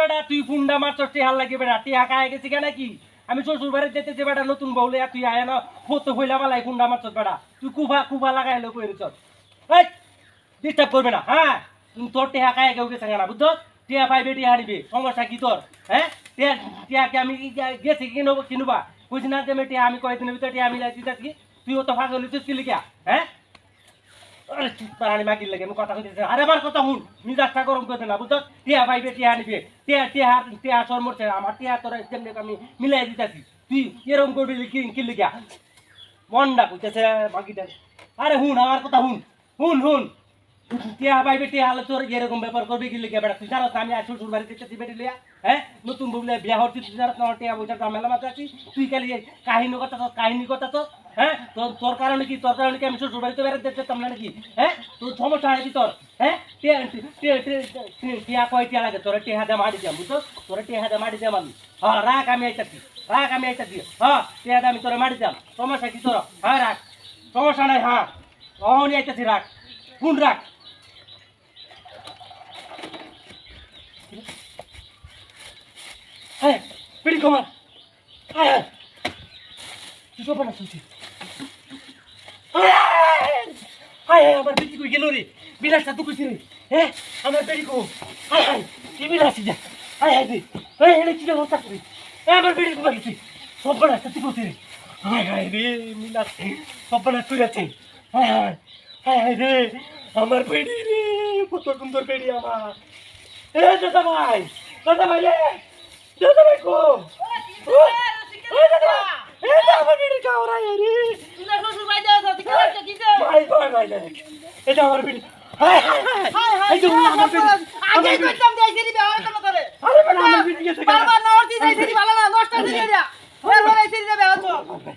বেটা তুই ফুন্ডা মারছস টিহার লাগে বেটা টিহা খায় গেছি কেন কি আমি শ্বশুর বাড়ি যেতেছি বেটা নতুন বউলে তুই আয় না ফতো হইলা বালাই ফুন্ডা মারছস বেটা তুই কুফা লাগাইলো কইরছস এই ডিস্টার্ব করবে না হ্যাঁ তুমি তোর টিহা খায় কেউ গেছে না বুঝছো টিহা পাইবে টিহা নিবে সমস্যা কি তোর হ্যাঁ টিহাকে আমি গেছি কিনুবা কইছি না যে আমি টিহা আমি কয়েকদিনের ভিতরে টিহা মিলাই দিতেছি তুইও তো ফাঁকা হলিস কি লিখা হ্যাঁ মাগির লাগে আমি কথা কইতেছি আরে আমার কথা হুন মিজাজটা গরম করতে না বুঝছো টিহা পাইবে টিহা নিবে টিহা সর মরছে আমার টিহা তোর যেমনি আমি মিলাই দিতেছি তুই এরকম করবি কি লিখা মনটা কইতেছে মাগিটা আরে হুন আমার কথা হুন হুন হুন টিয়া পাইবে টিয়া হলে তোর এরকম ব্যাপার করবি কি লিখে বেড়া তুই জানোস আমি আর শ্বশুর বাড়িতে যেতে বেটি লিয়া হ্যাঁ নতুন বউলে বিয়া হচ্ছে তুই জানোস আমার টিয়া বইটা ঝামেলা মাথা আছিস তুই খালি কাহিনী কথা তো হ্যাঁ তোর কারণে কি আমি শ্বশুর বাড়িতে বেড়াতে যেতাম না নাকি হ্যাঁ তোর সমস্যা হয় কি তোর হ্যাঁ টিয়া কয় টিয়া লাগে তোরা টিয়া হাতে মারি যাম বুঝছো তোরা টিয়া হাতে মারি যাম আমি হ্যাঁ রাখ আমি আইতাছি হ্যাঁ টিয়া আমি তোরা মারি যাম সমস্যা কি তোর হ্যাঁ রাখ সমস্যা নাই হ্যাঁ অহনি আইতাছি রাখ কোন রাখ হ্যাঁ পিড়ি কমার হ্যাঁ তুই তো পানা শুনছি হায় আমার বেটি কই গেল রে বিলাসটা তো কইছি রে হ্যাঁ আমার বেটি কো হায় কি বিলাসি যা হায় রে এই এনে কি কথা কই আমার বেটি কো গেছি সব বড় সত্যি কইছি রে হায় রে বিলাস সব বড় তুই আছে হায় রে আমার বেটি রে কত সুন্দর বেটি আমার দাদা ভাই রে দাদা ভাই কো দাদা আমার বেটি কাও রে তুই না শ্বশুর বাড়ি যাস তুই কি করছিস কি ভাই এটা আমার বেটি হায় এই যে আমার বেটি আগে কইতাম যে এই বিয়ে হতো না তোরে আরে বেটা আমার বেটি গেছে বারবার না ওরতি যাইছিস ভালো না নষ্ট দিয়ে দিয়া এরপর এই সিরিজে বিয়ে হতো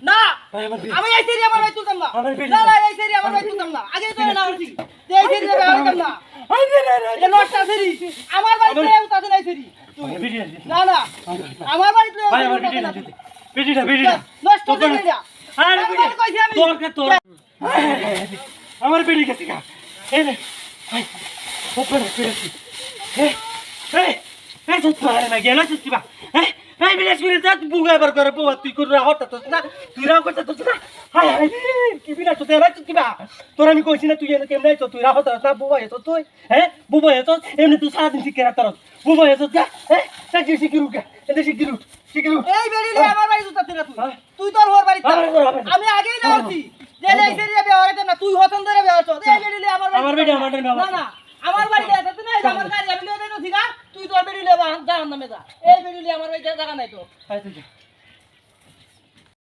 না আমি এই সিরিজে আমার ভাই তুলতাম না না এই সিরিজে আমার ভাই তুলতাম না আগে তো না ওরতি যে এই সিরিজে বিয়ে হতাম না এই নষ্ট সিরিজ আমার বাড়িতে উতাছে না এই সিরিজ না আমার বাড়িতে ভাই আমার বেটিটা নষ্ট দিয়ে দিয়া আরে বেটি কইছি আমি তোর আমার বেটি গেছে কা এই রে ভাই ওপরে পেরেছি এই তো পারে না গেল তুই বা এই বিলেস করে যা বুগা বার করে বুয়া তুই করে হঠাৎ তো না তুই রাও করতে তো না হায় কি বিনা তো তেরা তুই বা তোর আমি কইছি না তুই এনে কেমনে তো তুই রাও হঠাৎ না বুবা এত তুই বুবা এত এমনি তুই সারাদিন শিখে রাখতে বুবা এত যা তা কি শিখিরু কা এতে শিখিরু এই বেরিলে আমার বাড়ি উতাতে না তুই তোর ওর বাড়িতে আমি আগেই না হচ্ছি যে এই সিরিজে বিয়ে হতো না তুই হতন ধরে বিয়ে হতো এই বেরিলে আমার বেটি না না আমার বাড়িতে আছে না আমার গাড়ি আমি লিয়ে দেই না তুই তোর বেরিলে জাহান নামে যা এই বেরিলে আমার বাড়িতে জায়গা নাই তো